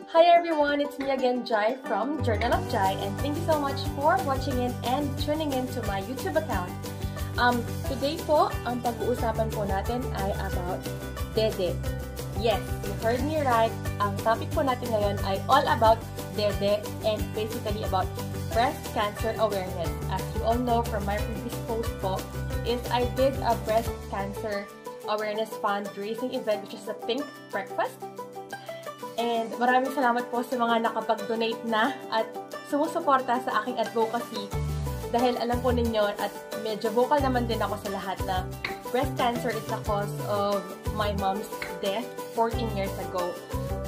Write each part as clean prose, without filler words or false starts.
Hi everyone, it's me again, Jai from Journal of Jai, and thank you so much for watching in and tuning in to my YouTube account. Today po, ang pag-uusapan po natin ay about dede. Yes, you heard me right. Ang topic po natin ngayon ay all about dede and basically about breast cancer awareness. As you all know from my previous post po, is I did a breast cancer awareness fundraising event which is a pink breakfast. And maraming salamat po sa mga nakapag-donate na at sumusuporta sa aking advocacy dahil alam po ninyo at medyo vocal naman din ako sa lahat na breast cancer is the cause of my mom's death 14 years ago.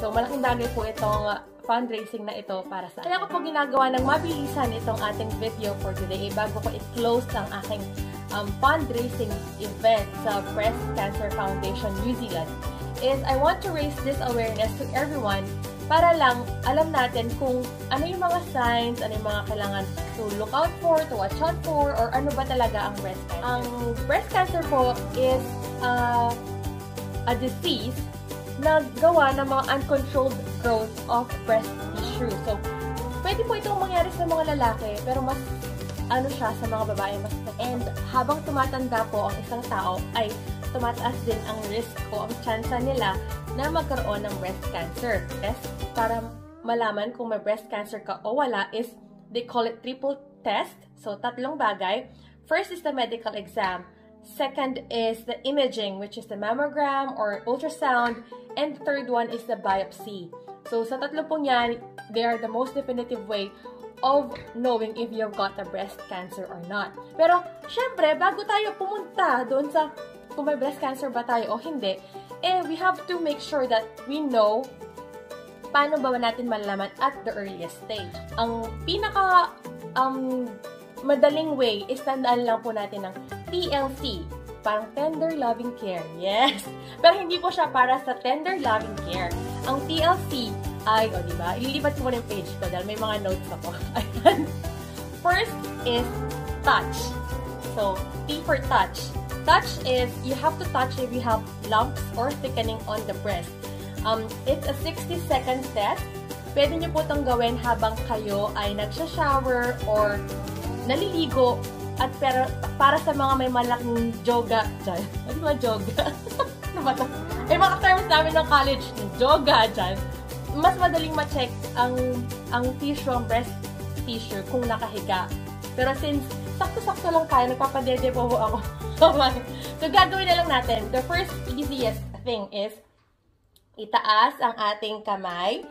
So malaking bagay po itong fundraising na ito para sa akin. Kaya ko po ginagawa ng mabilisan itong ating video for today bago ko i-close ang aking fundraising event sa Breast Cancer Foundation New Zealand. Is I want to raise this awareness to everyone para lang alam natin kung ano yung mga signs, ano yung mga kailangan to look out for, to watch out for, or ano ba talaga ang breast cancer. Ang breast cancer po is a disease na gawa ng mga uncontrolled growth of breast tissue. So, pwede po itong mangyari sa mga lalaki, pero mas ano siya sa mga babae. And habang tumatanda po ang isang tao, ay tumataas din ang risk o ang tsansa nila na magkaroon ng breast cancer. Yes, para malaman kung may breast cancer ka o wala is, they call it triple test. So, tatlong bagay. First is the medical exam. Second is the imaging, which is the mammogram or ultrasound. And the third one is the biopsy. So, sa tatlo pong yan, they are the most definitive way of knowing if you've got a breast cancer or not. Pero, syempre, bago tayo pumunta doon sa kung may breast cancer ba tayo o hindi, we have to make sure that we know paano ba natin malalaman at the earliest stage. Ang pinaka madaling way is tandaan lang po natin ng TLC, parang Tender Loving Care. Yes! Pero hindi po siya para sa Tender Loving Care. Ang TLC ay, diba? Ililipat ko muna yung page ko dahil may mga notes ako. Ayan. First is touch. So, T for touch. Touch is, you have to touch if you have lumps or thickening on the breast. It's a 60-second test. Pwede nyo po itong gawin habang kayo ay nagsha-shower or naliligo. At pero, para sa mga may malaking joga, dyan. Ano ba joga? Ano ba ito? Ay, mga terms namin ng college, joga dyan. Mas madaling ma-check ang tissue, ang breast tissue kung nakahiga. Pero since sakto-sakto lang tayo, nagpapadede po ako. So, gagawin na lang natin. The first easiest thing is itaas ang ating kamay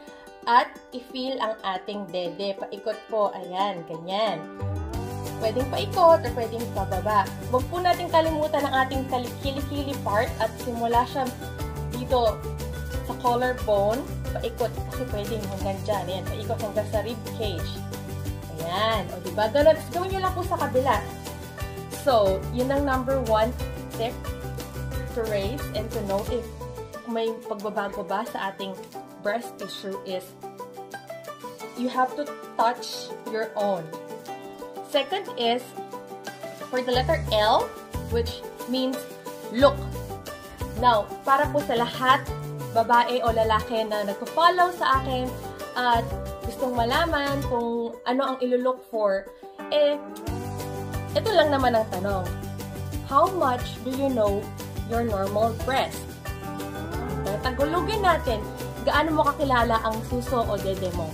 at i-feel ang ating dede. Paikot po. Ayan, ganyan. Pwedeng paikot or pwedeng pababa. Huwag po natin kalimutan ang ating kilikili part at simula siya dito sa collarbone. Paikot kasi pwedeng hanggang dyan. Ayan, paikot hanggang sa rib cage. Ayan. O, diba? Gawin nyo lang po sa kabila. So, yun ang number one tip to raise and to know if may pagbabago ba sa ating breast tissue is you have to touch your own. Second is for the letter L, which means look. Now, para po sa lahat, babae o lalaki na nagpo-follow sa akin at gustong malaman kung ano ang ilo-look for, ito lang naman ang tanong. How much do you know your normal breast? Tagulugin natin, gaano mo kakilala ang suso o dede mo?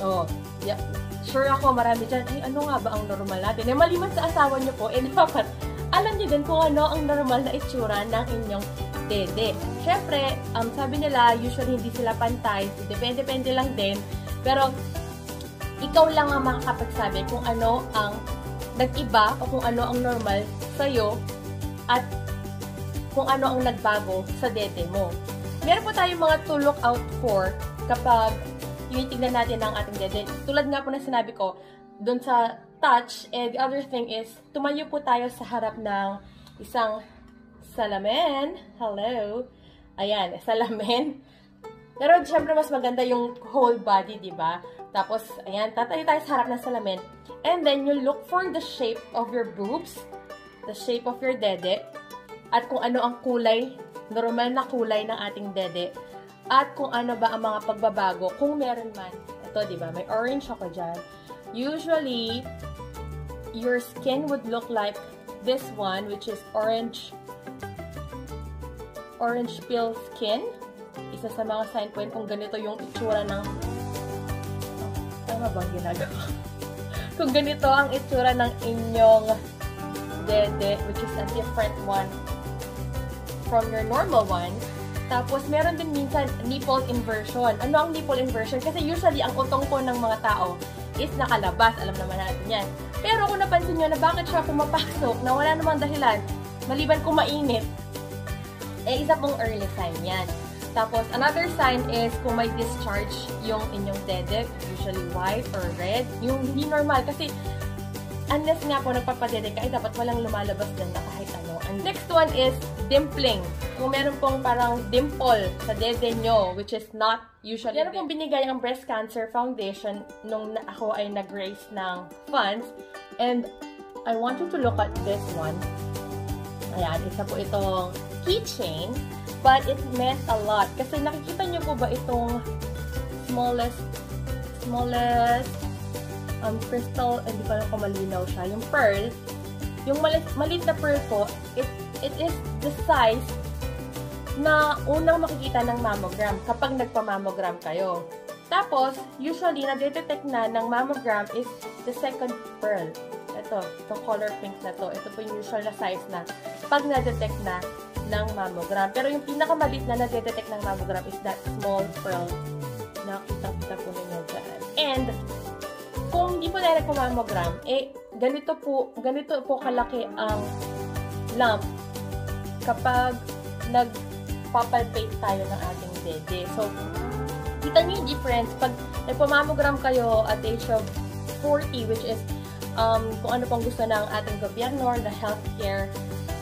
Oh, yeah. Sure ako, marami dyan, ay ano nga ba ang normal natin? Maliban sa asawa nyo po, dapat alam nyo din kung ano ang normal na itsura ng inyong dede. Siyempre, sabi nila, usually hindi sila pantay, depende lang din. Pero, ikaw lang ang makakapagsabi kung ano ang nag-iba o kung ano ang normal sa'yo at kung ano ang nagbago sa dede mo. Meron po tayong mga to look out for kapag tinitignan natin ang ating dede. Tulad nga po na sinabi ko, dun sa touch, the other thing is, tumayo po tayo sa harap ng isang salamin. Hello. Ayan, salamin. Pero syempre mas maganda yung whole body, diba? Tapos, ayan, tatayo tayo sa harap ng salamin. And then, you look for the shape of your boobs, the shape of your dede, at kung ano ang kulay, normal na kulay ng ating dede. at kung ano ba ang mga pagbabago, kung meron man. Ito, di ba? May orange ako dyan. Usually, your skin would look like this one, which is orange peel skin. Isa sa mga sign point kung ganito yung itsura ng... Tama bang ginagawa? Kung ganito ang itsura ng inyong dede, which is a different one from your normal one. Tapos, meron din minsan nipple inversion. Ano ang nipple inversion? Kasi usually, ang utong po ng mga tao is nakalabas. Alam naman natin yan. Pero kung napansin nyo na bakit siya pumapasok na wala namang dahilan, maliban kung mainit, eh isa pong early sign yan. Tapos, another sign is kung may discharge yung inyong dede, usually white or red. Yung hindi normal kasi unless nga po nagpapadede ka, ay dapat walang lumalabas din na kahit ano. And next one is dimpling. Kung meron pong parang dimple sa dede nyo, which is not usually. Meron pong binigay ang Breast Cancer Foundation nung ako ay nag-raise ng funds. And I want you to look at this one. Ayan, isa po itong keychain. But it meant a lot. Kasi nakikita nyo po ba itong smallest crystal, hindi pa lang kung malinaw siya. Yung pearl, yung maliit na pearl po, it is the size na unang makikita ng mammogram kapag nagpa-mammogram kayo. Tapos, usually, na-detect na ng mammogram is the second pearl. Ito, itong color pink na to. Ito po yung usual na size na pag na-detect na ng mammogram. Pero yung pinakamalit na na-detect ng mammogram is that small pearl. Nakita po ninyo dyan. And, kung hindi po tayo nagpa-mammogram, eh, ganito po kalaki ang lump kapag nagpapalpate tayo ng ating dede. So, kita niyo yung difference. Pag nagpa-mammogram kayo at age of 40, which is kung ano pong gusto ng ating gobyerno or the healthcare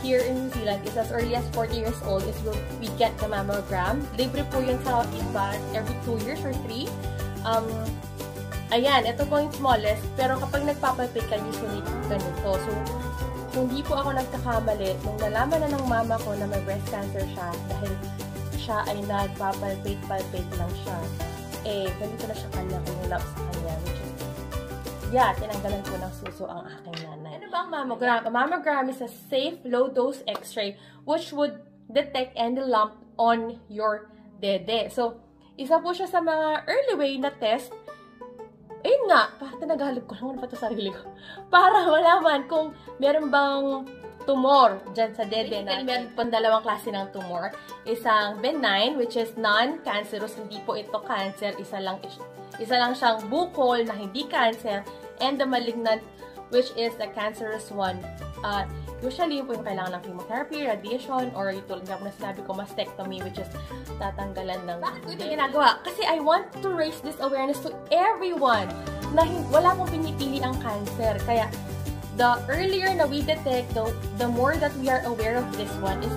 here in New Zealand is as early as 40 years old is we get the mammogram. Libre po yun sa iba every 2 years or 3. Ayan, ito po yung smallest. Pero kapag nagpapalpate ka, usually ganito. So, kung di po ako nagkakamali, nung nalaman na ng mama ko na may breast cancer siya, dahil siya ay nagpapalpate lang siya, eh, ganito na siya kalaki yung lump sa kanya, which is, yeah, tinanggalan ko ng suso ang aking nanay. Ano ba ang mammogram? A mammogram is a safe, low-dose x-ray which would detect any lump on your dede. So, isa po siya sa mga early way na test. Ayun nga, tinagalog ko lang, ano pa ito sarili ko? Para malaman kung meron bang tumor dyan sa dede natin. Meron po dalawang klase ng tumor. Isang benign, which is non-cancerous, hindi po ito cancer. Isa lang siyang bukol na hindi cancer. And the malignant, which is the cancerous one. Usually, po yung kailangan ng chemotherapy, radiation, or yung tulad nga po na sinabi ko, mastectomy, which is tatanggalan ng... Bakit ko ito ginagawa? Kasi I want to raise this awareness to everyone na wala pong pinipili ang cancer. Kaya, the earlier na we detect, the more that we are aware of this one is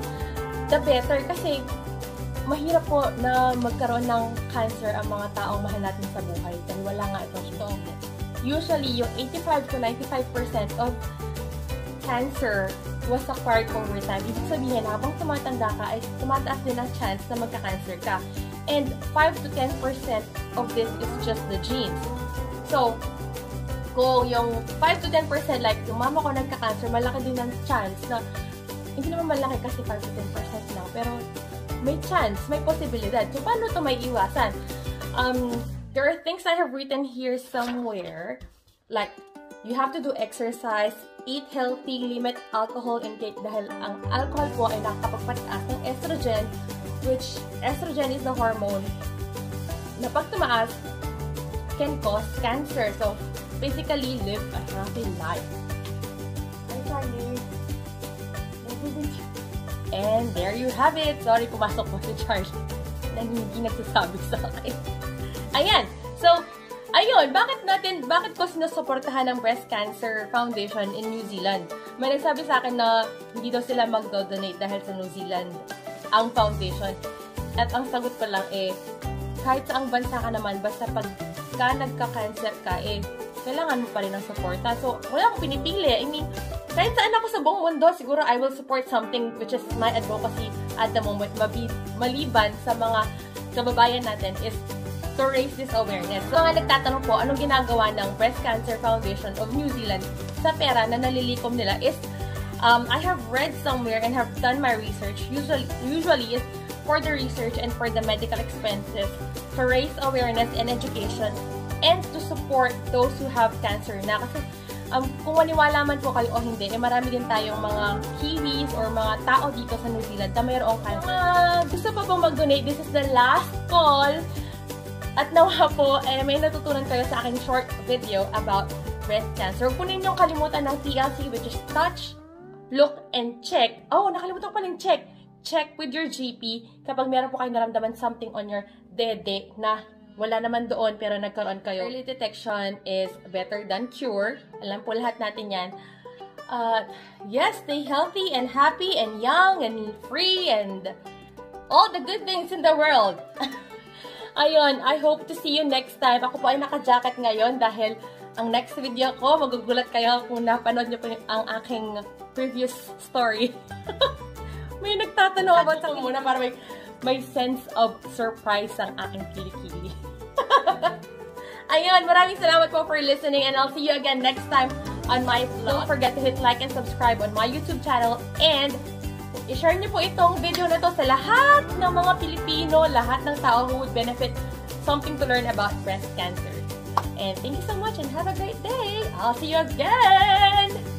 the better. Kasi, mahirap po na magkaroon ng cancer ang mga taong mahal natin sa buhay. Dahil wala nga itong treatment. Usually, yung 85 to 95% of cancer was acquired over time. Ibig sabihin, habang tumatanda ka, ay tumataas din ang chance na magka-cancer ka. And 5 to 10% of this is just the genes. So, kung yung 5 to 10%, like yung mama ko nagka-cancer, malaki din ang chance na, hindi naman malaki kasi 5 to 10% lang, pero may chance, may posibilidad. So, paano ito may iwasan? There are things I have written here somewhere, like, you have to do exercise, eat healthy, limit alcohol intake dahil ang alcohol po ay nakakapagpataas ng estrogen, which estrogen is the hormone na pag tumaas can cause cancer. So, basically, live a healthy life. And there you have it. Sorry, pumasok po si Charles na hindi nagsasabi sa akin. Ayan. So, ayun, bakit ko sinusuportahan ng Breast Cancer Foundation in New Zealand? May nagsabi sa akin na hindi daw sila mag-donate dahil sa New Zealand ang foundation. At ang sagot ko lang kahit saang bansa ka naman, basta pagka nagka-cancer ka, kailangan mo pa rin ng suporta. So, wala akong pinipili. I mean, kahit saan ako sa buong mundo, siguro I will support something which is my advocacy at the moment, maliban sa mga kababayan natin is to raise this awareness. So, nga nagtatanong po, anong ginagawa ng Breast Cancer Foundation of New Zealand sa pera na nalilikom nila is, I have read somewhere and have done my research, usually is for the research and for the medical expenses, to raise awareness and education, and to support those who have cancer na. Kasi, kung maniwala man po kayo o hindi, marami din tayong mga Kiwis or mga tao dito sa New Zealand na mayroong cancer. Gusto pa pong mag-donate, this is the last call. At nawa po, may natutunan kayo sa aking short video about breast cancer. Huwag po ninyong kalimutan ng TLC, which is touch, look, and check. Oh, nakalimutan ko paling check. Check with your GP kapag meron po kayong naramdaman something on your dede na wala naman doon pero nagkaroon kayo. Early detection is better than cure. Alam po lahat natin yan. Yes, stay healthy and happy and young and free and all the good things in the world. Ayun, I hope to see you next time. Ako po ay naka-jacket ngayon dahil ang next video ko, magugulat kayo kung napanood niyo po ang aking previous story. May nagtatanong about sa muna para may sense of surprise ang aking kilikili. Ayun, maraming salamat po for listening and I'll see you again next time on my vlog. Don't forget to hit like and subscribe on my YouTube channel and i-share niyo po itong video na to sa lahat ng mga Pilipino, lahat ng tao who would benefit something to learn about breast cancer. And thank you so much and have a great day. I'll see you again!